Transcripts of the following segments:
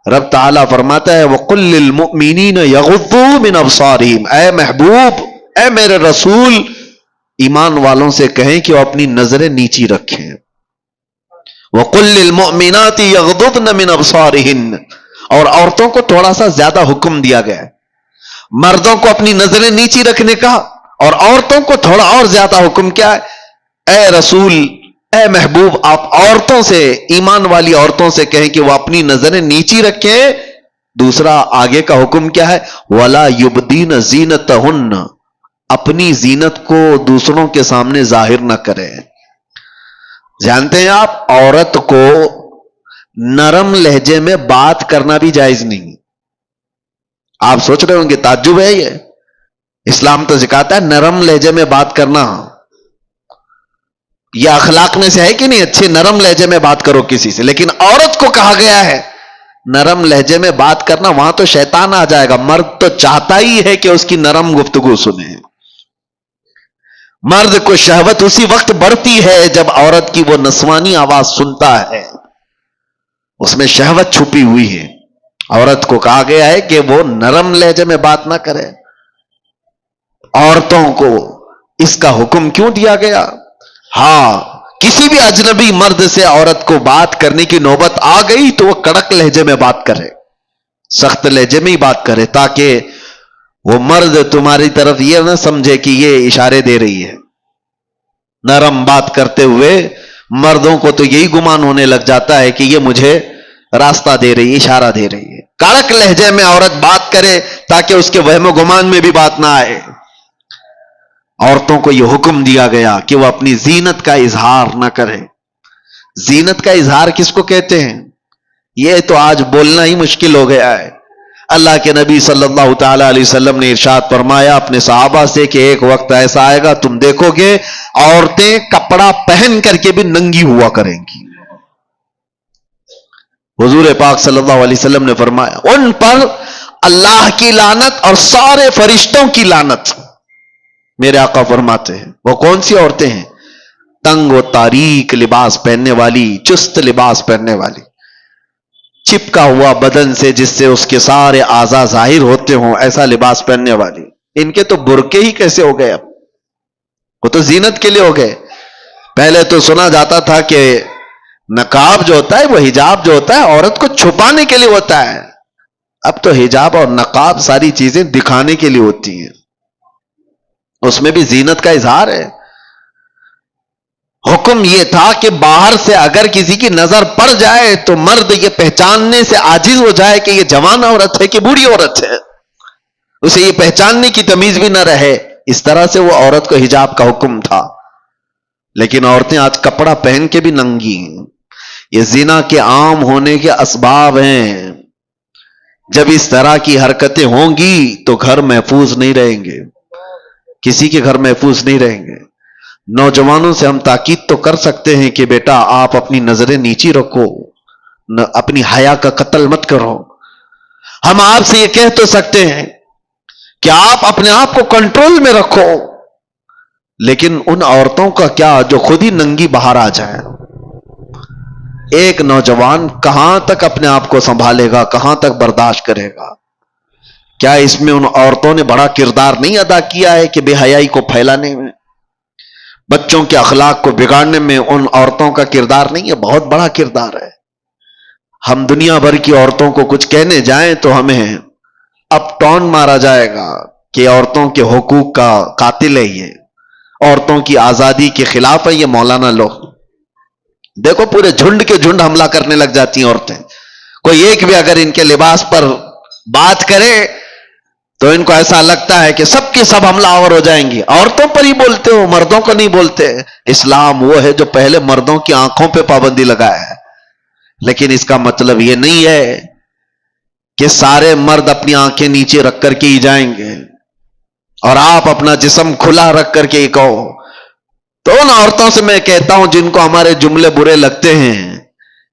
رب تعالیٰ فرماتا ہے وَقُلْ لِلْمُؤْمِنِينَ يَغُضُّوا مِنْ أَبْصَارِهِمْ، اے محبوب، اے میرے رسول، ایمان والوں سے کہیں کہ وہ اپنی نظریں نیچی رکھیں. وَقُلْ لِلْمُؤْمِنَاتِ يَغْضُضْنَ مِنْ أَبْصَارِهِنَّ، اور عورتوں کو تھوڑا سا زیادہ حکم دیا گیا ہے. مردوں کو اپنی نظریں نیچی رکھنے کا، اور عورتوں کو تھوڑا اور زیادہ حکم کیا ہے؟ اے رسول، اے محبوب، آپ عورتوں سے، ایمان والی عورتوں سے کہیں کہ وہ اپنی نظریں نیچی رکھیں. دوسرا آگے کا حکم کیا ہے؟ وَلَا يُبْدِينَ زِينَتَهُنَّ، اپنی زینت کو دوسروں کے سامنے ظاہر نہ کریں. جانتے ہیں آپ، عورت کو نرم لہجے میں بات کرنا بھی جائز نہیں. آپ سوچ رہے ہوں گے تعجب ہے یہ، اسلام تو سکھاتا ہے نرم لہجے میں بات کرنا. یہ اخلاق میں سے ہے کہ نہیں؟ اچھے نرم لہجے میں بات کرو کسی سے. لیکن عورت کو کہا گیا ہے نرم لہجے میں بات کرنا، وہاں تو شیطان آ جائے گا. مرد تو چاہتا ہی ہے کہ اس کی نرم گفتگو سنے. مرد کو شہوت اسی وقت بڑھتی ہے جب عورت کی وہ نسوانی آواز سنتا ہے، اس میں شہوت چھپی ہوئی ہے. عورت کو کہا گیا ہے کہ وہ نرم لہجے میں بات نہ کرے. عورتوں کو اس کا حکم کیوں دیا گیا؟ ہاں، کسی بھی اجنبی مرد سے عورت کو بات کرنے کی نوبت آ گئی تو وہ کڑک لہجے میں بات کرے، سخت لہجے میں ہی بات کرے، تاکہ وہ مرد تمہاری طرف یہ نہ سمجھے کہ یہ اشارے دے رہی ہے. نرم بات کرتے ہوئے مردوں کو تو یہی گمان ہونے لگ جاتا ہے کہ یہ مجھے راستہ دے رہی ہے، اشارہ دے رہی ہے. کڑک لہجے میں عورت بات کرے تاکہ اس کے وہم و گمان میں بھی بات نہ آئے. عورتوں کو یہ حکم دیا گیا کہ وہ اپنی زینت کا اظہار نہ کرے. زینت کا اظہار کس کو کہتے ہیں؟ یہ تو آج بولنا ہی مشکل ہو گیا ہے. اللہ کے نبی صلی اللہ تعالی علیہ وسلم نے ارشاد فرمایا اپنے صحابہ سے کہ ایک وقت ایسا آئے گا تم دیکھو گے عورتیں کپڑا پہن کر کے بھی ننگی ہوا کریں گی. حضور پاک صلی اللہ علیہ وسلم نے فرمایا ان پر اللہ کی لعنت اور سارے فرشتوں کی لعنت. میرے آقا فرماتے ہیں وہ کون سی عورتیں ہیں؟ تنگ و تاریک لباس پہننے والی، چست لباس پہننے والی، چپکا ہوا بدن سے جس سے اس کے سارے اعضاء ظاہر ہوتے ہوں ایسا لباس پہننے والی. ان کے تو برقعے ہی کیسے ہو گئے؟ اب وہ تو زینت کے لیے ہو گئے. پہلے تو سنا جاتا تھا کہ نقاب جو ہوتا ہے، وہ حجاب جو ہوتا ہے عورت کو چھپانے کے لیے ہوتا ہے. اب تو حجاب اور نقاب ساری چیزیں دکھانے کے لیے ہوتی ہیں، اس میں بھی زینت کا اظہار ہے. حکم یہ تھا کہ باہر سے اگر کسی کی نظر پڑ جائے تو مرد یہ پہچاننے سے عاجز ہو جائے کہ یہ جوان عورت ہے کہ بوڑھی عورت ہے، اسے یہ پہچاننے کی تمیز بھی نہ رہے. اس طرح سے وہ عورت کو حجاب کا حکم تھا. لیکن عورتیں آج کپڑا پہن کے بھی ننگی ہیں. یہ زنا کے عام ہونے کے اسباب ہیں. جب اس طرح کی حرکتیں ہوں گی تو گھر محفوظ نہیں رہیں گے، کسی کے گھر محفوظ نہیں رہیں گے. نوجوانوں سے ہم تاکید تو کر سکتے ہیں کہ بیٹا آپ اپنی نظریں نیچی رکھو، اپنی حیا کا قتل مت کرو. ہم آپ سے یہ کہہ تو سکتے ہیں کہ آپ اپنے آپ کو کنٹرول میں رکھو. لیکن ان عورتوں کا کیا جو خود ہی ننگی باہر آ جائے؟ ایک نوجوان کہاں تک اپنے آپ کو سنبھالے گا، کہاں تک برداشت کرے گا؟ کیا اس میں ان عورتوں نے بڑا کردار نہیں ادا کیا ہے کہ بے حیائی کو پھیلانے میں، بچوں کے اخلاق کو بگاڑنے میں ان عورتوں کا کردار نہیں ہے؟ بہت بڑا کردار ہے. ہم دنیا بھر کی عورتوں کو کچھ کہنے جائیں تو ہمیں اب ٹون مارا جائے گا کہ عورتوں کے حقوق کا قاتل ہے، یہ عورتوں کی آزادی کے خلاف ہے یہ مولانا لوگ. دیکھو پورے جھنڈ کے جھنڈ حملہ کرنے لگ جاتی ہیں عورتیں. کوئی ایک بھی اگر ان کے لباس پر بات کرے تو ان کو ایسا لگتا ہے کہ سب کے سب حملہ آور ہو جائیں گے. عورتوں پر ہی بولتے ہو، مردوں کو نہیں بولتے. اسلام وہ ہے جو پہلے مردوں کی آنکھوں پہ پابندی لگایا ہے. لیکن اس کا مطلب یہ نہیں ہے کہ سارے مرد اپنی آنکھیں نیچے رکھ کر کے ہی جائیں گے اور آپ اپنا جسم کھلا رکھ کر کے ہی کہو. تو ان عورتوں سے میں کہتا ہوں جن کو ہمارے جملے برے لگتے ہیں،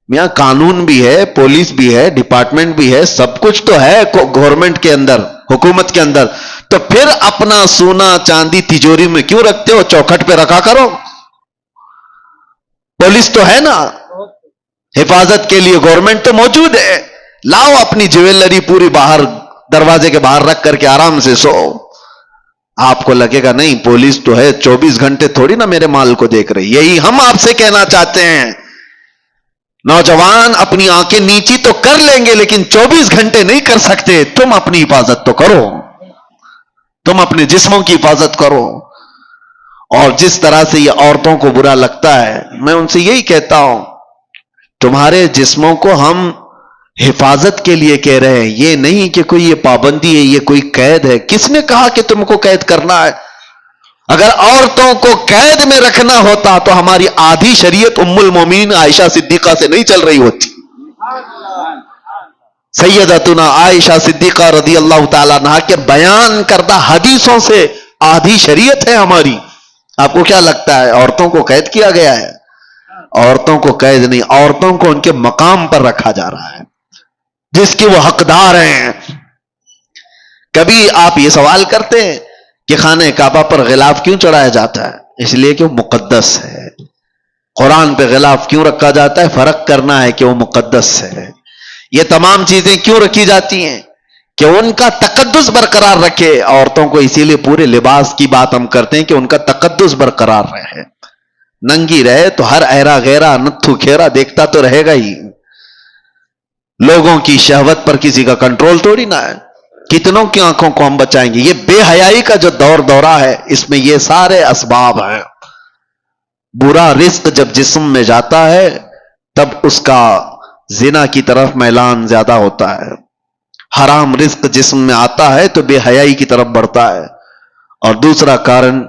میاں قانون بھی ہے، پولیس بھی ہے، ڈپارٹمنٹ بھی ہے، سب کچھ تو ہے گورنمنٹ کے اندر، حکومت کے اندر. تو پھر اپنا سونا چاندی تجوری میں کیوں رکھتے ہو؟ چوکھٹ پہ رکھا کرو. پولیس تو ہے نا، حفاظت کے لیے گورنمنٹ تو موجود ہے. لاؤ اپنی جویلری پوری باہر دروازے کے باہر رکھ کر کے آرام سے سو. آپ کو لگے گا نہیں پولیس تو ہے 24 گھنٹے تھوڑی نا میرے مال کو دیکھ رہی. یہی ہم آپ سے کہنا چاہتے ہیں. نوجوان اپنی آنکھیں نیچی تو کر لیں گے لیکن 24 گھنٹے نہیں کر سکتے. تم اپنی حفاظت تو کرو, تم اپنے جسموں کی حفاظت کرو. اور جس طرح سے یہ عورتوں کو برا لگتا ہے, میں ان سے یہی کہتا ہوں تمہارے جسموں کو ہم حفاظت کے لیے کہہ رہے ہیں, یہ نہیں کہ کوئی یہ پابندی ہے, یہ کوئی قید ہے. کس نے کہا کہ تم کو قید کرنا ہے؟ اگر عورتوں کو قید میں رکھنا ہوتا تو ہماری آدھی شریعت ام المومنین عائشہ صدیقہ سے نہیں چل رہی ہوتی. سیدتنا عائشہ صدیقہ رضی اللہ تعالیٰ عنہا کے بیان کردہ حدیثوں سے آدھی شریعت ہے ہماری. آپ کو کیا لگتا ہے عورتوں کو قید کیا گیا ہے؟ عورتوں کو قید نہیں, عورتوں کو ان کے مقام پر رکھا جا رہا ہے جس کی وہ حقدار ہیں. کبھی آپ یہ سوال کرتے ہیں کہ خانہ کعبہ پر غلاف کیوں چڑھایا جاتا ہے؟ اس لیے کہ وہ مقدس ہے. قرآن پہ غلاف کیوں رکھا جاتا ہے؟ فرق کرنا ہے کہ وہ مقدس ہے. یہ تمام چیزیں کیوں رکھی جاتی ہیں؟ کہ ان کا تقدس برقرار رکھے. عورتوں کو اسی لیے پورے لباس کی بات ہم کرتے ہیں کہ ان کا تقدس برقرار رہے. ننگی رہے تو ہر ایرا غیرہ نتھو کھیرا دیکھتا تو رہے گا ہی. لوگوں کی شہوت پر کسی کا کنٹرول تھوڑی نہ ہے. کتنوں کی آنکھوں کو ہم بچائیں گے؟ یہ بے حیائی کا جو دور دورہ ہے اس میں یہ سارے اسباب ہیں. برا رزق جب جسم میں جاتا ہے تب اس کا زنا کی طرف میلان زیادہ ہوتا ہے. حرام رزق جسم میں آتا ہے تو بے حیائی کی طرف بڑھتا ہے. اور دوسرا کارن,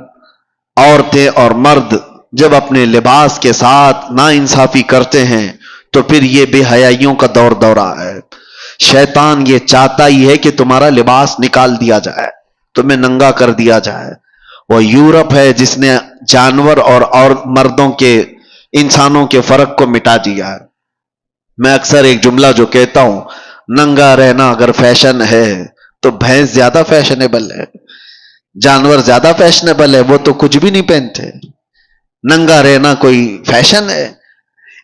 عورتیں اور مرد جب اپنے لباس کے ساتھ ناانصافی کرتے ہیں تو پھر یہ بے حیائیوں کا دور دورہ ہے. شیطان یہ چاہتا ہی ہے کہ تمہارا لباس نکال دیا جائے, تمہیں ننگا کر دیا جائے. وہ یورپ ہے جس نے جانور اور مردوں کے, انسانوں کے فرق کو مٹا دیا ہے. میں اکثر ایک جملہ جو کہتا ہوں, ننگا رہنا اگر فیشن ہے تو بھینس زیادہ فیشنیبل ہے, جانور زیادہ فیشنیبل ہے, وہ تو کچھ بھی نہیں پہنتے. ننگا رہنا کوئی فیشن ہے؟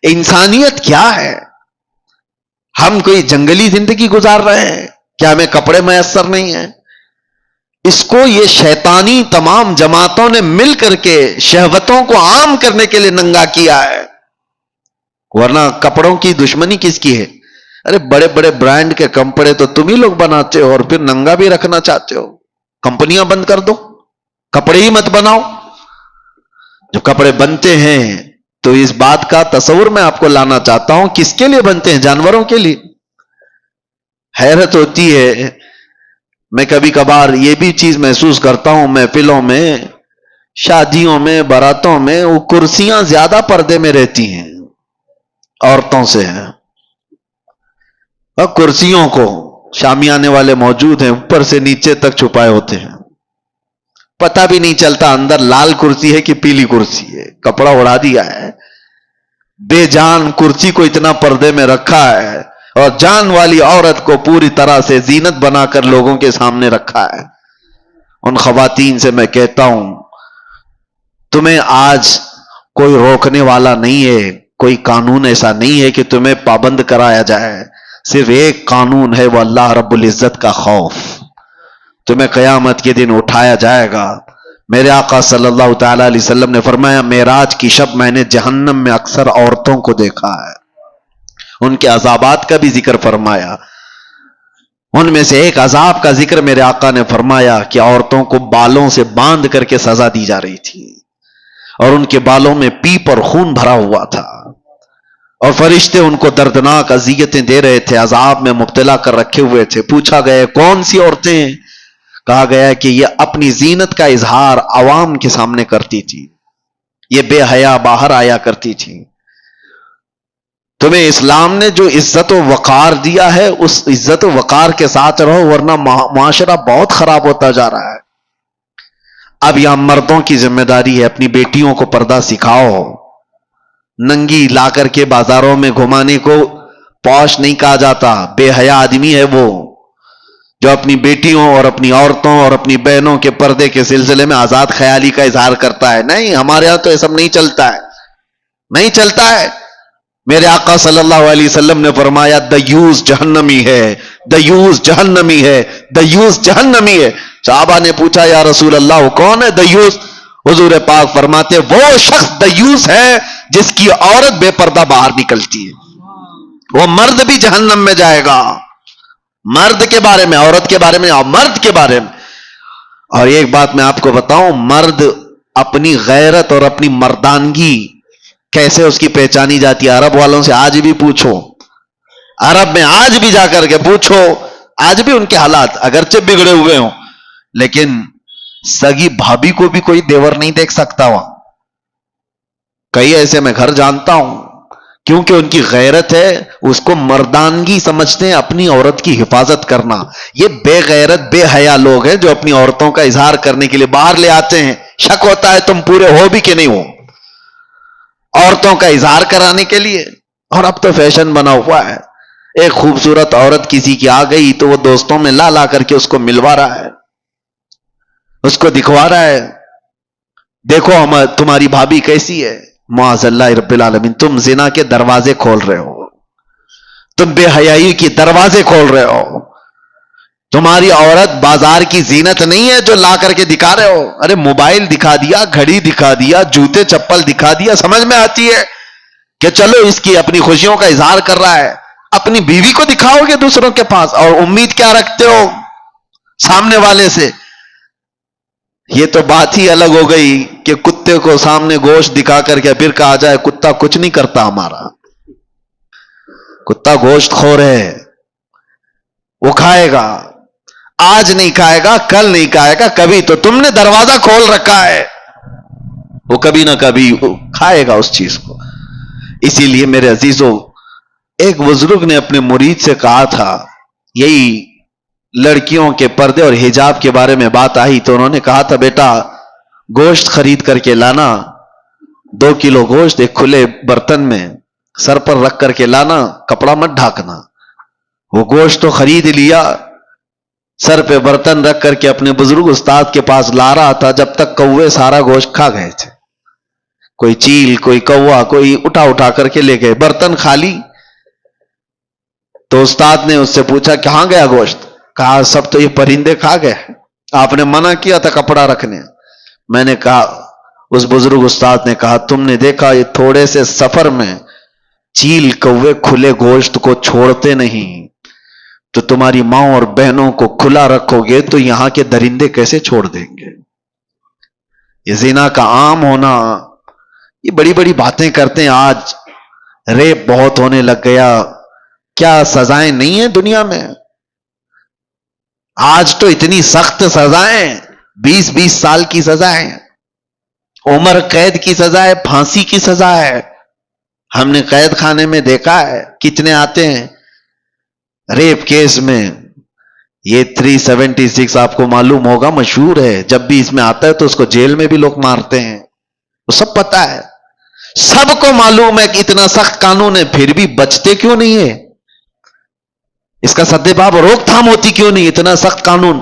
انسانیت کیا ہے؟ ہم کوئی جنگلی زندگی گزار رہے ہیں کیا؟ ہمیں کپڑے میسر نہیں ہیں؟ اس کو یہ شیطانی تمام جماعتوں نے مل کر کے شہوتوں کو عام کرنے کے لیے ننگا کیا ہے. ورنہ کپڑوں کی دشمنی کس کی ہے؟ ارے بڑے بڑے برانڈ کے کپڑے تو تم ہی لوگ بناتے ہو اور پھر ننگا بھی رکھنا چاہتے ہو. کمپنیاں بند کر دو, کپڑے ہی مت بناؤ. جو کپڑے بنتے ہیں تو اس بات کا تصور میں آپ کو لانا چاہتا ہوں, کس کے لیے بنتے ہیں؟ جانوروں کے لیے. حیرت ہوتی ہے, میں کبھی کبھار یہ بھی چیز محسوس کرتا ہوں محفلوں میں, شادیوں میں, باراتوں میں, وہ کرسیاں زیادہ پردے میں رہتی ہیں عورتوں سے ہیں. اور کرسیوں کو شامیانے والے موجود ہیں, اوپر سے نیچے تک چھپائے ہوتے ہیں, پتہ بھی نہیں چلتا اندر لال کرسی ہے کہ پیلی کرسی ہے, کپڑا اڑا دیا ہے. بے جان کرسی کو اتنا پردے میں رکھا ہے اور جان والی عورت کو پوری طرح سے زینت بنا کر لوگوں کے سامنے رکھا ہے. ان خواتین سے میں کہتا ہوں تمہیں آج کوئی روکنے والا نہیں ہے, کوئی قانون ایسا نہیں ہے کہ تمہیں پابند کرایا جائے. صرف ایک قانون ہے, وہ اللہ رب العزت کا خوف. تمہیں قیامت کے دن اٹھایا جائے گا. میرے آقا صلی اللہ تعالی علیہ وسلم نے فرمایا معراج کی شب میں نے جہنم میں اکثر عورتوں کو دیکھا ہے. ان کے عذابات کا بھی ذکر فرمایا. ان میں سے ایک عذاب کا ذکر میرے آقا نے فرمایا کہ عورتوں کو بالوں سے باندھ کر کے سزا دی جا رہی تھی اور ان کے بالوں میں پیپ اور خون بھرا ہوا تھا اور فرشتے ان کو دردناک اذیتیں دے رہے تھے, عذاب میں مبتلا کر رکھے ہوئے تھے. پوچھا گیا کون سی عورتیں؟ کہا گیا کہ یہ اپنی زینت کا اظہار عوام کے سامنے کرتی تھی, یہ بے حیا باہر آیا کرتی تھی. تمہیں اسلام نے جو عزت و وقار دیا ہے اس عزت و وقار کے ساتھ رہو, ورنہ معاشرہ بہت خراب ہوتا جا رہا ہے. اب یہاں مردوں کی ذمہ داری ہے, اپنی بیٹیوں کو پردہ سکھاؤ. ننگی لا کر کے بازاروں میں گھمانے کو پوش نہیں کہا جاتا. بے حیا آدمی ہے وہ جو اپنی بیٹیوں اور اپنی عورتوں اور اپنی بہنوں کے پردے کے سلسلے میں آزاد خیالی کا اظہار کرتا ہے. نہیں, ہمارے ہاں تو یہ سب نہیں چلتا ہے, نہیں چلتا ہے. میرے آقا صلی اللہ علیہ وسلم نے فرمایا دیوس جہنمی ہے، دیوس جہنمی ہے، دیوس جہنمی ہے۔ صحابہ نے پوچھا یا رسول اللہ وہ کون ہے دیوس؟ حضور پاک فرماتے وہ شخص دیوس ہے جس کی عورت بے پردہ باہر نکلتی ہے، وہ مرد بھی جہنم میں جائے گا۔ مرد کے بارے میں، عورت کے بارے میں اور مرد کے بارے میں۔ اور ایک بات میں آپ کو بتاؤں، مرد اپنی غیرت اور اپنی مردانگی کیسے اس کی پہچانی جاتی ہے؟ عرب والوں سے آج بھی پوچھو، عرب میں آج بھی جا کر کے پوچھو، آج بھی ان کے حالات اگرچہ بگڑے ہوئے ہوں لیکن سگی بھابھی کو بھی کوئی دیور نہیں دیکھ سکتا وہاں۔ کئی ایسے میں گھر جانتا ہوں، کیونکہ ان کی غیرت ہے، اس کو مردانگی سمجھتے ہیں، اپنی عورت کی حفاظت کرنا۔ یہ بے غیرت بے حیا لوگ ہیں جو اپنی عورتوں کا اظہار کرنے کے لیے باہر لے آتے ہیں، شک ہوتا ہے تم پورے ہو بھی کہ نہیں ہو، عورتوں کا اظہار کرانے کے لیے۔ اور اب تو فیشن بنا ہوا ہے، ایک خوبصورت عورت کسی کی آ گئی تو وہ دوستوں میں لا لا کر کے اس کو ملوا رہا ہے، اس کو دکھوا رہا ہے، دیکھو تمہاری بھابھی کیسی ہے۔ معاذ اللہ رب العالمین، تم زنا کے دروازے کھول رہے ہو، تم بے حیائی کی دروازے کھول رہے ہو۔ تمہاری عورت بازار کی زینت نہیں ہے جو لا کر کے دکھا رہے ہو۔ ارے موبائل دکھا دیا، گھڑی دکھا دیا، جوتے چپل دکھا دیا، سمجھ میں آتی ہے کہ چلو اس کی اپنی خوشیوں کا اظہار کر رہا ہے، اپنی بیوی کو دکھاؤ گے دوسروں کے پاس اور امید کیا رکھتے ہو سامنے والے سے؟ یہ تو بات ہی الگ ہو گئی کہ کتے کو سامنے گوشت دکھا کر کے پھر کہا جائے کتا کچھ نہیں کرتا ہمارا، کتا گوشت خور ہے، وہ کھائے گا، آج نہیں کھائے گا، کل نہیں کھائے گا، کبھی تو تم نے دروازہ کھول رکھا ہے، وہ کبھی نہ کبھی کھائے گا اس چیز کو۔ اسی لیے میرے عزیزوں، ایک بزرگ نے اپنے مرید سے کہا تھا، یہی لڑکیوں کے پردے اور حجاب کے بارے میں بات آئی تو انہوں نے کہا تھا بیٹا گوشت خرید کر کے لانا، 2 کلو گوشت ایک کھلے برتن میں سر پر رکھ کر کے لانا، کپڑا مت ڈھانکنا۔ وہ گوشت تو خرید لیا، سر پہ برتن رکھ کر کے اپنے بزرگ استاد کے پاس لا رہا تھا، جب تک کوے سارا گوشت کھا گئے تھے، کوئی چیل کوئی کوا کوئی اٹھا کر کے لے گئے، برتن خالی۔ تو استاد نے اس سے پوچھا کہاں گیا گوشت؟ کہا سب تو یہ پرندے کھا گئے، آپ نے منع کیا تھا کپڑا رکھنے۔ میں نے کہا، اس بزرگ استاد نے کہا تم نے دیکھا یہ تھوڑے سے سفر میں چیل کوے کھلے گوشت کو چھوڑتے نہیں، تو تمہاری ماں اور بہنوں کو کھلا رکھو گے تو یہاں کے درندے کیسے چھوڑ دیں گے؟ یہ زنا کا عام ہونا، یہ بڑی بڑی باتیں کرتے ہیں۔ آج ریپ بہت ہونے لگ گیا، کیا سزائیں نہیں ہیں دنیا میں؟ آج تو اتنی سخت سزائیں، 20 سال کی سزائیں، عمر قید کی سزا ہے، پھانسی کی سزا ہے۔ ہم نے قید خانے میں دیکھا ہے کتنے آتے ہیں ریپ کیس میں۔ یہ 376 آپ کو معلوم ہوگا، مشہور ہے، جب بھی اس میں آتا ہے تو اس کو جیل میں بھی لوگ مارتے ہیں، وہ سب پتا ہے، سب کو معلوم ہے کہ اتنا سخت قانون ہے، پھر بھی بچتے کیوں نہیں ہے؟ اس کا سدباب روک تھام ہوتی کیوں نہیں؟ اتنا سخت قانون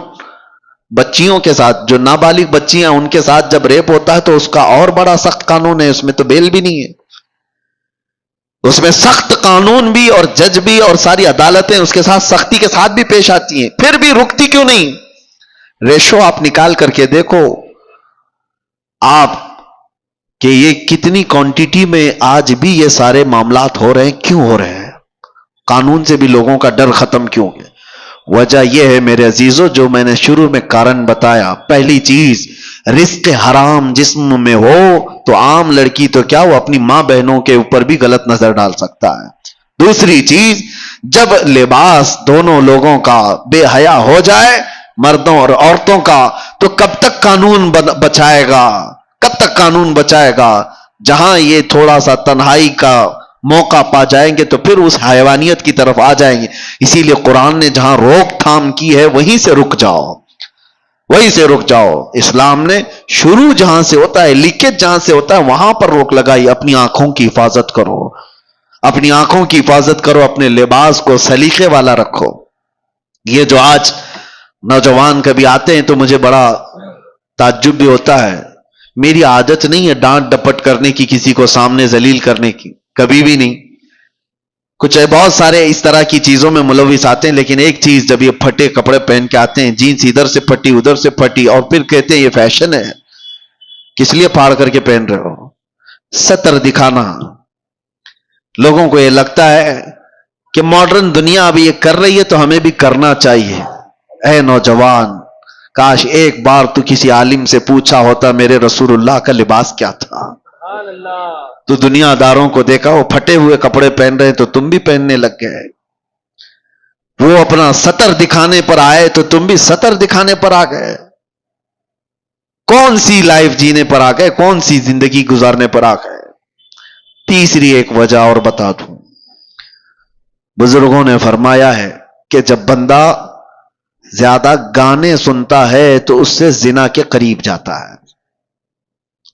بچیوں کے ساتھ، جو نابالغ بچیاں ان کے ساتھ جب ریپ ہوتا ہے تو اس کا اور بڑا سخت قانون ہے، اس میں تو بیل بھی نہیں ہے، اس میں سخت قانون بھی اور جج بھی اور ساری عدالتیں اس کے ساتھ سختی کے ساتھ بھی پیش آتی ہیں، پھر بھی رکتی کیوں نہیں؟ ریشو آپ نکال کر کے دیکھو آپ کہ یہ کتنی کوانٹٹی میں آج بھی یہ سارے معاملات ہو رہے ہیں، کیوں ہو رہے ہیں؟ قانون سے بھی لوگوں کا ڈر ختم کیوں ہے؟ وجہ یہ ہے میرے عزیزوں، جو میں نے شروع میں کارن بتایا، پہلی چیز رزق حرام جسم میں ہو تو عام لڑکی تو کیا وہ اپنی ماں بہنوں کے اوپر بھی غلط نظر ڈال سکتا ہے۔ دوسری چیز، جب لباس دونوں لوگوں کا بے حیا ہو جائے، مردوں اور عورتوں کا، تو کب تک قانون بچائے گا؟ کب تک قانون بچائے گا؟ جہاں یہ تھوڑا سا تنہائی کا موقع پا جائیں گے تو پھر اس حیوانیت کی طرف آ جائیں گے۔ اسی لیے قرآن نے جہاں روک تھام کی ہے وہیں سے رک جاؤ، وہیں سے رک جاؤ۔ اسلام نے شروع جہاں سے ہوتا ہے، لیکیج جہاں سے ہوتا ہے، وہاں پر روک لگائی۔ اپنی آنکھوں کی حفاظت کرو، اپنی آنکھوں کی حفاظت کرو، اپنے لباس کو سلیقے والا رکھو۔ یہ جو آج نوجوان کبھی آتے ہیں تو مجھے بڑا تعجب بھی ہوتا ہے، میری عادت نہیں ہے ڈانٹ ڈپٹ کرنے کی، کسی کو سامنے ذلیل کرنے کی، کبھی بھی نہیں۔ کچھ بہت سارے اس طرح کی چیزوں میں ملوث آتے ہیں، لیکن ایک چیز، جب یہ پھٹے کپڑے پہن کے آتے ہیں، جینس ادھر سے پھٹی ادھر سے پھٹی، اور پھر کہتے ہیں یہ فیشن ہے، کس لیے پھاڑ کر کے پہن رہے ہو؟ ستر دکھانا۔ لوگوں کو یہ لگتا ہے کہ ماڈرن دنیا اب یہ کر رہی ہے تو ہمیں بھی کرنا چاہیے۔ اے نوجوان، کاش ایک بار تو کسی عالم سے پوچھا ہوتا میرے رسول اللہ کا لباس کیا تھا۔ تو دنیا داروں کو دیکھا وہ پھٹے ہوئے کپڑے پہن رہے تو تم بھی پہننے لگ گئے، وہ اپنا سطر دکھانے پر آئے تو تم بھی سطر دکھانے پر آ گئے۔ کون سی لائف جینے پر آ گئے، کون سی زندگی گزارنے پر آ گئے؟ تیسری ایک وجہ اور بتا دوں، بزرگوں نے فرمایا ہے کہ جب بندہ زیادہ گانے سنتا ہے تو اس سے زنا کے قریب جاتا ہے۔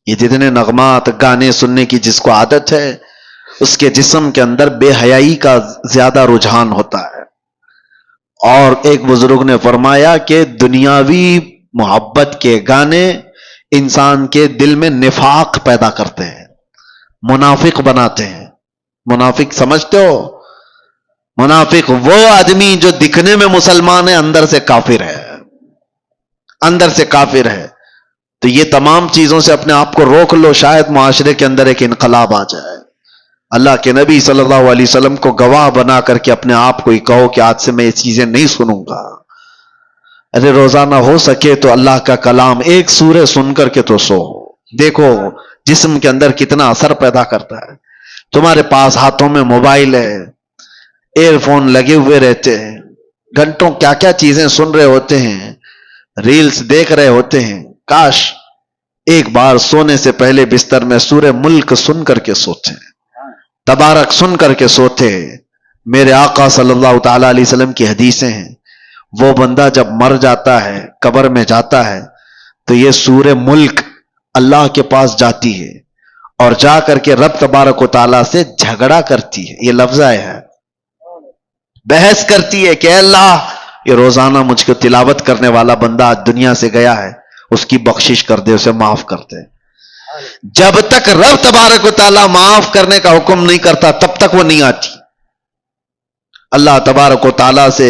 یہ جتنے نغمات گانے سننے کی جس کو عادت ہے، اس کے جسم کے اندر بے حیائی کا زیادہ رجحان ہوتا ہے۔ اور ایک بزرگ نے فرمایا کہ دنیاوی محبت کے گانے انسان کے دل میں نفاق پیدا کرتے ہیں، منافق بناتے ہیں۔ منافق سمجھتے ہو؟ منافق وہ آدمی جو دکھنے میں مسلمان ہے، اندر سے کافر ہے، اندر سے کافر ہے۔ تو یہ تمام چیزوں سے اپنے آپ کو روک لو، شاید معاشرے کے اندر ایک انقلاب آ جائے۔ اللہ کے نبی صلی اللہ علیہ وسلم کو گواہ بنا کر کے اپنے آپ کو ہی کہو کہ آج سے میں یہ چیزیں نہیں سنوں گا۔ ارے روزانہ ہو سکے تو اللہ کا کلام ایک سورہ سن کر کے تو سو۔ دیکھو جسم کے اندر کتنا اثر پیدا کرتا ہے۔ تمہارے پاس ہاتھوں میں موبائل ہے، ایئر فون لگے ہوئے رہتے ہیں، گھنٹوں کیا کیا چیزیں سن رہے ہوتے ہیں، ریلز دیکھ رہے ہوتے ہیں۔ کاش ایک بار سونے سے پہلے بستر میں سورہ ملک سن کر کے سوتے، تبارک سن کر کے سوتے۔ میرے آقا صلی اللہ تعالی علیہ وسلم کی حدیثیں ہیں، وہ بندہ جب مر جاتا ہے، قبر میں جاتا ہے، تو یہ سورہ ملک اللہ کے پاس جاتی ہے اور جا کر کے رب تبارک و تعالیٰ سے جھگڑا کرتی ہے۔ یہ لفظ ہے، بحث کرتی ہے کہ اے اللہ، یہ روزانہ مجھ کو تلاوت کرنے والا بندہ آج دنیا سے گیا ہے، اس کی بخشش کر دے، اسے معاف کر دے۔ جب تک رب تبارک و تعالیٰ معاف کرنے کا حکم نہیں کرتا تب تک وہ نہیں آتی۔ اللہ تبارک و تعالیٰ سے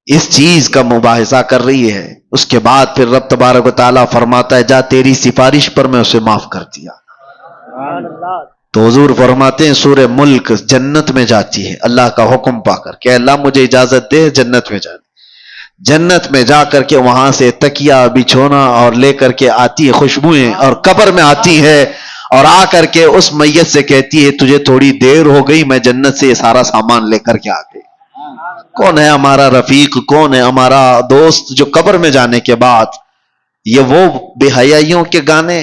اس چیز کا مباحثہ کر رہی ہے، اس کے بعد پھر رب تبارک و تعالیٰ فرماتا ہے جا تیری سفارش پر میں اسے معاف کر دیا۔ تو حضور فرماتے ہیں سورہ ملک جنت میں جاتی ہے اللہ کا حکم پا کر کہ اللہ مجھے اجازت دے جنت میں جانے۔ جنت میں جا کر کے وہاں سے تکیہ بچھونا اور لے کر کے آتی ہے خوشبوئیں، اور قبر میں آتی ہے اور آ کر کے اس میت سے کہتی ہے تجھے تھوڑی دیر ہو گئی، میں جنت سے یہ سارا سامان لے کر کے آ گئی۔ کون ہے ہمارا رفیق، کون ہے ہمارا دوست جو قبر میں جانے کے بعد یہ وہ بے حیائیوں کے گانے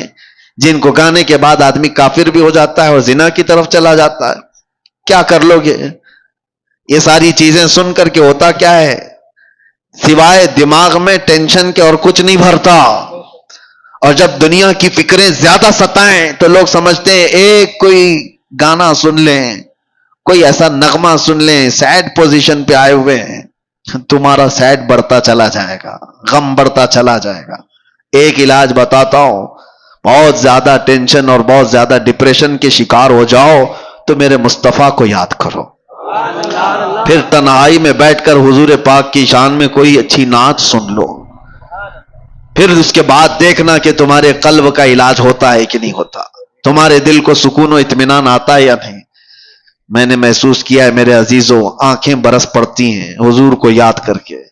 جن کو گانے کے بعد آدمی کافر بھی ہو جاتا ہے اور زنا کی طرف چلا جاتا ہے۔ کیا کر لو گے؟ یہ ساری چیزیں سن کر کے ہوتا کیا ہے؟ سوائے دماغ میں ٹینشن کے اور کچھ نہیں بھرتا، اور جب دنیا کی فکریں زیادہ ستائیں تو لوگ سمجھتے ہیں ایک کوئی گانا سن لیں، کوئی ایسا نغمہ سن لیں، سیڈ پوزیشن پہ آئے ہوئے ہیں، تمہارا سیڈ بڑھتا چلا جائے گا، غم بڑھتا چلا جائے گا۔ ایک علاج بتاتا ہوں، بہت زیادہ ٹینشن اور بہت زیادہ ڈپریشن کے شکار ہو جاؤ تو میرے مصطفیٰ کو یاد کرو، پھر تنہائی میں بیٹھ کر حضور پاک کی شان میں کوئی اچھی نعت سن لو، پھر اس کے بعد دیکھنا کہ تمہارے قلب کا علاج ہوتا ہے کہ نہیں ہوتا، تمہارے دل کو سکون و اطمینان آتا ہے یا نہیں۔ میں نے محسوس کیا ہے میرے عزیزوں، آنکھیں برس پڑتی ہیں حضور کو یاد کر کے۔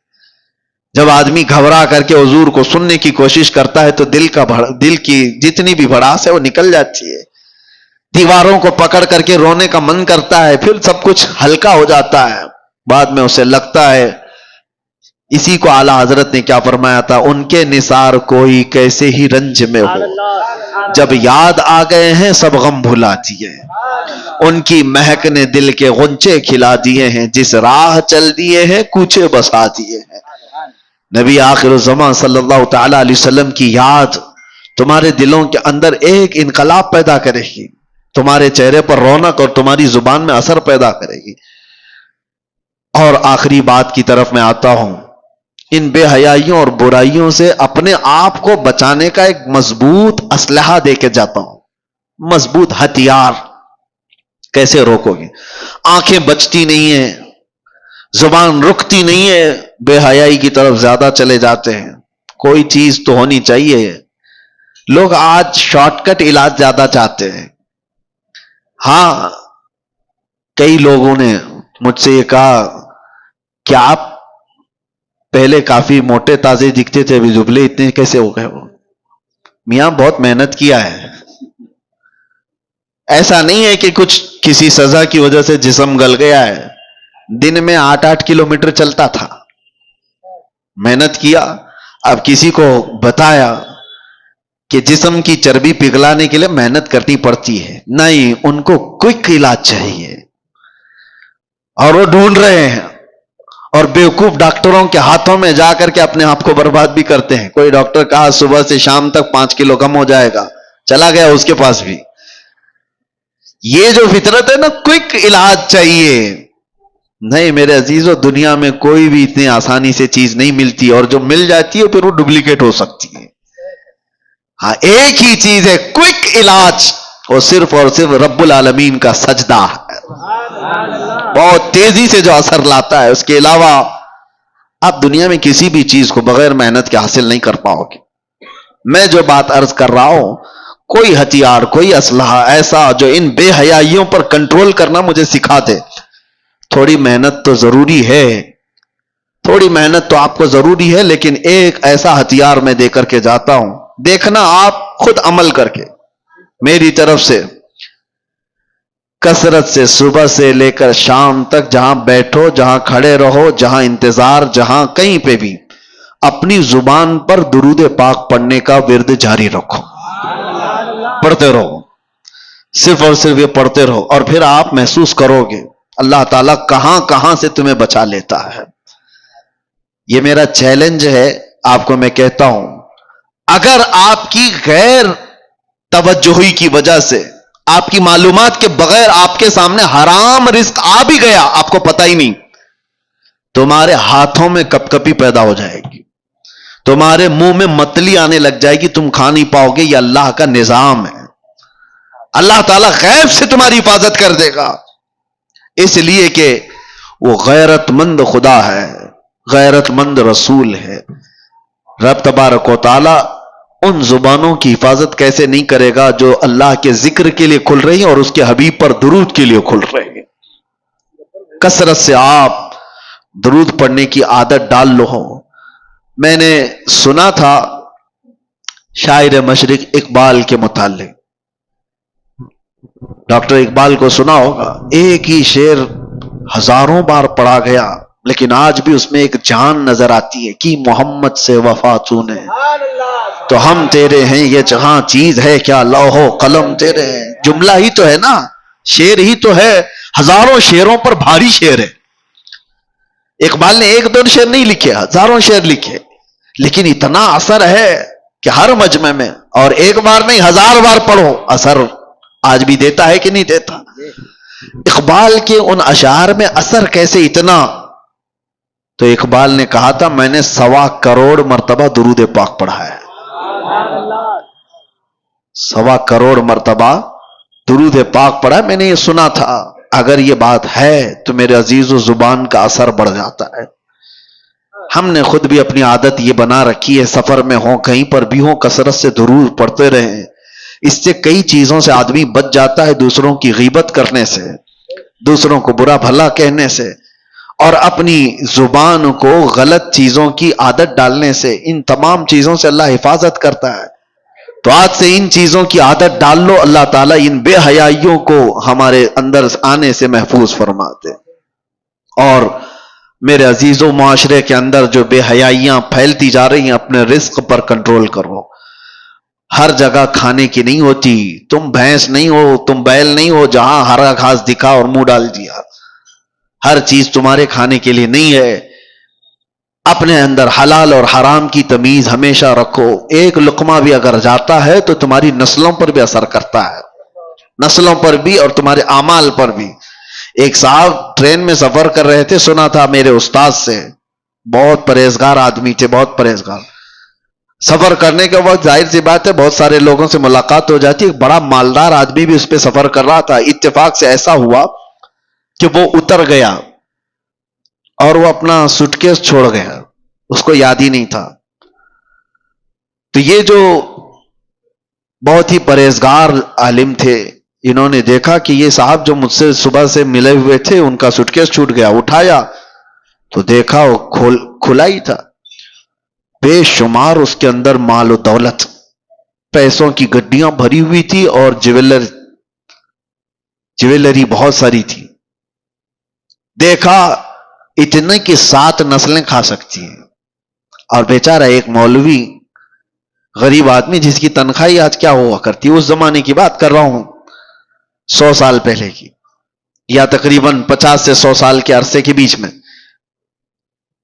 جب آدمی گھبرا کر کے حضور کو سننے کی کوشش کرتا ہے تو دل کی جتنی بھی بھڑاس ہے وہ نکل جاتی ہے، دیواروں کو پکڑ کر کے رونے کا من کرتا ہے، پھر سب کچھ ہلکا ہو جاتا ہے۔ بعد میں اسے لگتا ہے، اسی کو اعلیٰ حضرت نے کیا فرمایا تھا، ان کے نثار کوئی کیسے ہی رنج میں ہو، جب یاد آ گئے ہیں سب غم بھلا دیے، ان کی مہک نے دل کے غنچے کھلا دیے ہیں، جس راہ چل دیے ہیں کوچے بسا دیے ہیں۔ نبی آخر الزمان صلی اللہ تعالی علیہ وسلم کی یاد تمہارے دلوں کے اندر ایک انقلاب پیدا کرے گی، تمہارے چہرے پر رونق اور تمہاری زبان میں اثر پیدا کرے گی۔ اور آخری بات کی طرف میں آتا ہوں، ان بے حیائیوں اور برائیوں سے اپنے آپ کو بچانے کا ایک مضبوط اسلحہ دے کے جاتا ہوں، مضبوط ہتھیار۔ کیسے روکو گے؟ آنکھیں بچتی نہیں ہیں، زبان رکتی نہیں ہے، بے حیائی کی طرف زیادہ چلے جاتے ہیں. کوئی چیز تو ہونی چاہیے. لوگ آج شارٹ کٹ علاج زیادہ چاہتے ہیں. ہاں، کئی لوگوں نے مجھ سے یہ کہا کہ آپ پہلے کافی موٹے تازے دکھتے تھے، ابھی دبلے اتنے کیسے ہو گئے ہو؟ میاں بہت محنت کیا ہے. ایسا نہیں ہے کہ کچھ کسی سزا کی وجہ سے جسم گل گیا ہے. دن میں 8-8 کلومیٹر چلتا تھا، محنت کیا. اب کسی کو بتایا کہ جسم کی چربی پگھلانے کے لیے محنت کرنی پڑتی ہے، نہیں، ان کو کوئک علاج چاہیے اور وہ ڈھونڈ رہے ہیں. اور بیوقوف ڈاکٹروں کے ہاتھوں میں جا کر کے اپنے آپ کو برباد بھی کرتے ہیں. کوئی ڈاکٹر کہا صبح سے شام تک 5 کلو کم ہو جائے گا، چلا گیا اس کے پاس بھی. یہ جو فطرت ہے نا، کوئک علاج چاہیے. نہیں میرے عزیزو، دنیا میں کوئی بھی اتنی آسانی سے چیز نہیں ملتی، اور جو مل جاتی ہے پھر وہ ڈپلیکیٹ ہو سکتی ہے. ہاں، ایک ہی چیز ہے کوئک علاج، وہ صرف اور صرف رب العالمین کا سجدہ ہے، بہت تیزی سے جو اثر لاتا ہے. اس کے علاوہ آپ دنیا میں کسی بھی چیز کو بغیر محنت کے حاصل نہیں کر پاؤ گے. میں جو بات عرض کر رہا ہوں، کوئی ہتھیار، کوئی اسلحہ ایسا جو ان بے حیائیوں پر کنٹرول کرنا مجھے سکھا دے. تھوڑی محنت تو ضروری ہے، تھوڑی محنت تو آپ کو ضروری ہے، لیکن ایک ایسا ہتھیار میں دے کر کے جاتا ہوں، دیکھنا آپ خود عمل کر کے. میری طرف سے کثرت سے صبح سے لے کر شام تک جہاں بیٹھو، جہاں کھڑے رہو، جہاں انتظار، جہاں کہیں پہ بھی اپنی زبان پر درود پاک پڑھنے کا ورد جاری رکھو. پڑھتے رہو، صرف اور صرف یہ پڑھتے رہو، اور پھر آپ محسوس کرو گے اللہ تعالیٰ کہاں کہاں سے تمہیں بچا لیتا ہے. یہ میرا چیلنج ہے آپ کو. میں کہتا ہوں اگر آپ کی غیر توجہی کی وجہ سے، آپ کی معلومات کے بغیر آپ کے سامنے حرام رزق آ بھی گیا، آپ کو پتہ ہی نہیں، تمہارے ہاتھوں میں کپ کپی پیدا ہو جائے گی، تمہارے منہ میں متلی آنے لگ جائے گی، تم کھا نہیں پاؤ گے. یہ اللہ کا نظام ہے. اللہ تعالیٰ غیب سے تمہاری حفاظت کر دے گا، اس لیے کہ وہ غیرت مند خدا ہے، غیرت مند رسول ہے. رب تبارک و تعالیٰ ان زبانوں کی حفاظت کیسے نہیں کرے گا جو اللہ کے ذکر کے لیے کھل رہی ہیں اور اس کے حبیب پر درود کے لیے کھل رہے ہیں. کثرت سے آپ درود پڑھنے کی عادت ڈال لو. میں نے سنا تھا شاعر مشرق اقبال کے متعلق، ڈاکٹر اقبال کو سنا ہوگا، ایک ہی شعر ہزاروں بار پڑھا گیا لیکن آج بھی اس میں ایک جان نظر آتی ہے کہ محمد سے وفا تو نے تو ہم تیرے ہیں، یہ جہاں چیز ہے کیا لوح و قلم تیرے ہیں. جملہ ہی تو ہے نا، شعر ہی تو ہے، ہزاروں شعروں پر بھاری شعر ہے. اقبال نے ایک دو شعر نہیں لکھے، ہزاروں شعر لکھے، لیکن اتنا اثر ہے کہ ہر مجمع میں، اور ایک بار نہیں 1000 بار پڑھو، اثر آج بھی دیتا ہے کہ نہیں دیتا. اقبال کے ان اشعار میں اثر کیسے اتنا؟ تو اقبال نے کہا تھا میں نے 1.25 کروڑ مرتبہ درود پاک پڑھا ہے. 1.25 کروڑ مرتبہ درود پاک پڑھا ہے. میں نے یہ سنا تھا. اگر یہ بات ہے تو میرے عزیز و زبان کا اثر بڑھ جاتا ہے. ہم نے خود بھی اپنی عادت یہ بنا رکھی ہے، سفر میں ہوں کہیں پر بھی ہوں کثرت سے درود پڑھتے رہیں. اس سے کئی چیزوں سے آدمی بچ جاتا ہے، دوسروں کی غیبت کرنے سے، دوسروں کو برا بھلا کہنے سے، اور اپنی زبان کو غلط چیزوں کی عادت ڈالنے سے. ان تمام چیزوں سے اللہ حفاظت کرتا ہے. تو آج سے ان چیزوں کی عادت ڈال لو، اللہ تعالیٰ ان بے حیائیوں کو ہمارے اندر آنے سے محفوظ فرماتے. اور میرے عزیزوں، معاشرے کے اندر جو بے حیائیاں پھیلتی جا رہی ہیں، اپنے رزق پر کنٹرول کرو. ہر جگہ کھانے کی نہیں ہوتی. تم بھینس نہیں ہو، تم بیل نہیں ہو جہاں ہرا گھاس دکھا اور منہ ڈال دیا. ہر چیز تمہارے کھانے کے لیے نہیں ہے. اپنے اندر حلال اور حرام کی تمیز ہمیشہ رکھو. ایک لقمہ بھی اگر جاتا ہے تو تمہاری نسلوں پر بھی اثر کرتا ہے، نسلوں پر بھی اور تمہارے اعمال پر بھی. ایک صاحب ٹرین میں سفر کر رہے تھے، سنا تھا میرے استاد سے، بہت پرہیزگار آدمی تھے، بہت پرہیزگار. سفر کرنے کے وقت ظاہر سی بات ہے بہت سارے لوگوں سے ملاقات ہو جاتی ہے. ایک بڑا مالدار آدمی بھی اس پہ سفر کر رہا تھا. اتفاق سے ایسا ہوا کہ وہ اتر گیا اور وہ اپنا سوٹکیس چھوڑ گیا, اس کو یاد ہی نہیں تھا. تو یہ جو بہت ہی پرہیزگار عالم تھے, انہوں نے دیکھا کہ یہ صاحب جو مجھ سے صبح سے ملے ہوئے تھے ان کا سوٹکیس چھوٹ گیا. اٹھایا تو دیکھا وہ کھلا ہی تھا. بے شمار اس کے اندر مال و دولت, پیسوں کی گڈیاں بھری ہوئی تھی اور جویلری بہت ساری تھی. دیکھا اتنے کی 7 نسلیں کھا سکتی ہیں. اور بیچارہ ایک مولوی غریب آدمی جس کی تنخواہ آج کیا ہوا کرتی, اس زمانے کی بات کر رہا ہوں 100 سال پہلے کی, یا تقریباً 50 سے 100 سال کے عرصے کے بیچ میں.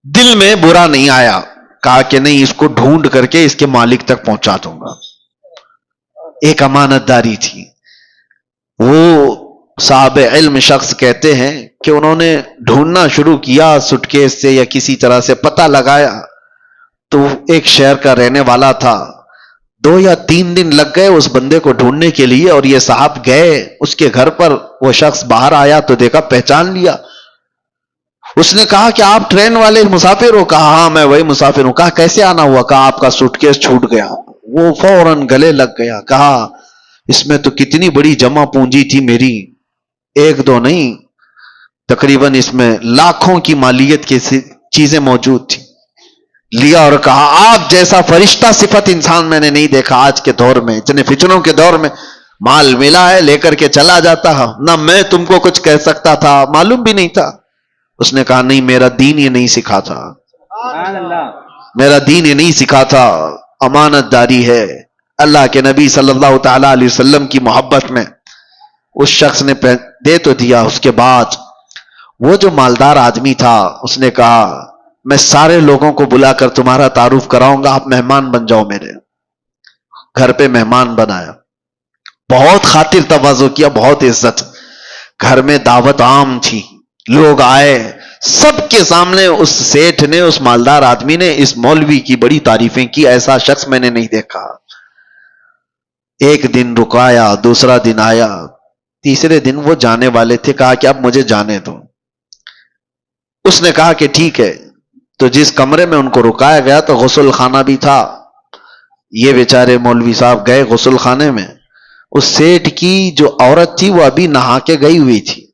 دل میں برا نہیں آیا, کہا کہ نہیں اس کو ڈھونڈ کر کے اس کے مالک تک پہنچا دوں گا. ایک امانت داری تھی. وہ صاحب علم شخص کہتے ہیں کہ انہوں نے ڈھونڈنا شروع کیا سٹکیس سے یا کسی طرح سے پتہ لگایا تو ایک شہر کا رہنے والا تھا. 2 یا 3 دن لگ گئے اس بندے کو ڈھونڈنے کے لیے, اور یہ صاحب گئے اس کے گھر پر. وہ شخص باہر آیا تو دیکھا, پہچان لیا. اس نے کہا کہ آپ ٹرین والے مسافر ہو؟ کہا ہاں میں وہی مسافر ہوں. کہا کیسے آنا ہوا؟ کہا آپ کا سوٹکیس چھوٹ گیا. وہ فوراً گلے لگ گیا. کہا اس میں تو کتنی بڑی جمع پونجی تھی میری, 1-2 نہیں, تقریباً اس میں لاکھوں کی مالیت کی چیزیں موجود تھی. لیا اور کہا آپ جیسا فرشتہ صفت انسان میں نے نہیں دیکھا آج کے دور میں, اتنے فتنوں کے دور میں. مال ملا ہے لے کر کے چلا جاتا, نہ میں تم کو کچھ کہہ سکتا تھا, معلوم بھی نہیں تھا. اس نے کہا نہیں میرا دین یہ نہیں سکھا تھا, میرا دین یہ نہیں سکھا تھا. امانت داری ہے. اللہ کے نبی صلی اللہ تعالی علیہ وسلم کی محبت میں اس شخص نے دے تو دیا. اس کے بعد وہ جو مالدار آدمی تھا اس نے کہا میں سارے لوگوں کو بلا کر تمہارا تعارف کراؤں گا, آپ مہمان بن جاؤ میرے گھر پہ. مہمان بنایا, بہت خاطر تواضع کیا, بہت عزت. گھر میں دعوت عام تھی, لوگ آئے, سب کے سامنے اس سیٹھ نے, اس مالدار آدمی نے اس مولوی کی بڑی تعریفیں کی. ایسا شخص میں نے نہیں دیکھا. ایک دن رکایا, دوسرا دن آیا, تیسرے دن وہ جانے والے تھے. کہا کہ اب مجھے جانے دو. اس نے کہا کہ ٹھیک ہے. تو جس کمرے میں ان کو رکایا گیا تو غسل خانہ بھی تھا. یہ بیچارے مولوی صاحب گئے غسل خانے میں. اس سیٹھ کی جو عورت تھی وہ ابھی نہا کے گئی ہوئی تھی.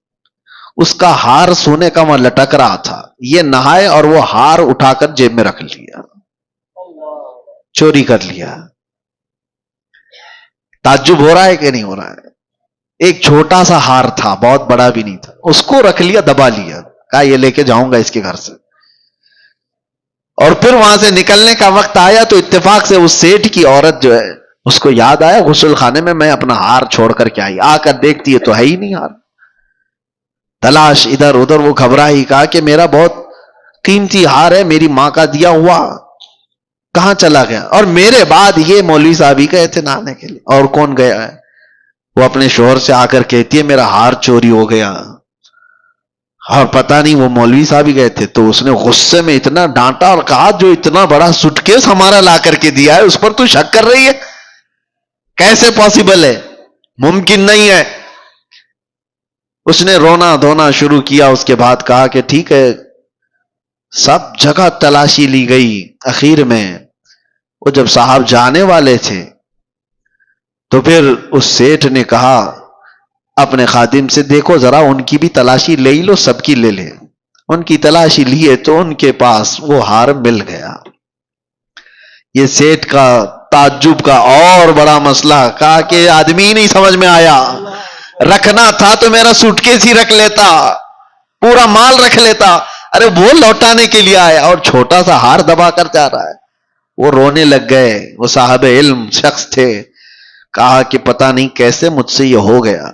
اس کا ہار سونے کا وہاں لٹک رہا تھا. یہ نہائے اور وہ ہار اٹھا کر جیب میں رکھ لیا, چوری کر لیا. تعجب ہو رہا ہے کہ نہیں ہو رہا ہے؟ ایک چھوٹا سا ہار تھا, بہت بڑا بھی نہیں تھا, اس کو رکھ لیا, دبا لیا. کہا یہ لے کے جاؤں گا اس کے گھر سے. اور پھر وہاں سے نکلنے کا وقت آیا تو اتفاق سے اس سیٹھ کی عورت جو ہے اس کو یاد آیا غسل خانے میں اپنا ہار چھوڑ کر کے آئی. آ کر دیکھتی ہے تو ہے ہی نہیں ہار. تلاش ادھر ادھر, وہ گھبرائی. کہا کہ میرا بہت قیمتی ہار ہے, میری ماں کا دیا ہوا, کہاں چلا گیا؟ اور میرے بعد یہ مولوی صاحب ہی گئے تھے نہانے کے لیے, اور کون گیا ہے؟ وہ اپنے شوہر سے آ کر کہتی ہے میرا ہار چوری ہو گیا. اور پتہ نہیں وہ مولوی صاحب ہی گئے تھے. تو اس نے غصے میں اتنا ڈانٹا اور کہا جو اتنا بڑا سوٹکیس ہمارا لا کر کے دیا ہے اس پر تو شک کر رہی ہے؟ کیسے پاسبل ہے؟ ممکن نہیں ہے. اس نے رونا دھونا شروع کیا. اس کے بعد کہا کہ ٹھیک ہے, سب جگہ تلاشی لی گئی. اخیر میں وہ جب صاحب جانے والے تھے تو پھر اس سیٹھ نے کہا اپنے خادم سے دیکھو ذرا ان کی بھی تلاشی لے لو, سب کی لے لے. ان کی تلاشی لیے تو ان کے پاس وہ ہار مل گیا. یہ سیٹھ کا تعجب کا اور بڑا مسئلہ. کہا کہ آدمی نہیں سمجھ میں آیا, رکھنا تھا تو میرا سوٹکیس ہی رکھ لیتا, پورا مال رکھ لیتا. ارے وہ لوٹانے کے لیے آیا اور چھوٹا سا ہار دبا کر جا رہا ہے. وہ رونے لگ گئے. وہ صاحب علم شخص تھے. کہا کہ پتہ نہیں کیسے مجھ سے یہ ہو گیا,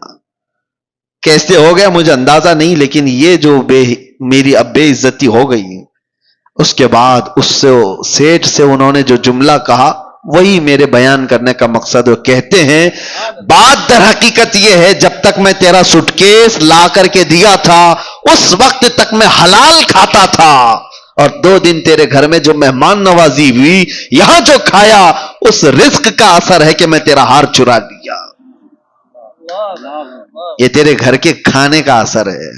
کیسے ہو گیا مجھے اندازہ نہیں, لیکن یہ جو میری اب بے عزتی ہو گئی. اس کے بعد اس سے سیٹھ سے انہوں نے جو جملہ کہا وہی میرے بیان کرنے کا مقصد. وہ کہتے ہیں بات در حقیقت یہ ہے جب تک میں تیرا سوٹکیس لا کر کے دیا تھا اس وقت تک میں حلال کھاتا تھا, اور 2 دن تیرے گھر میں جو مہمان نوازی ہوئی، یہاں جو کھایا، اس رزق کا اثر ہے کہ میں تیرا ہار چرا لیا. یہ تیرے گھر کے کھانے کا اثر ہے.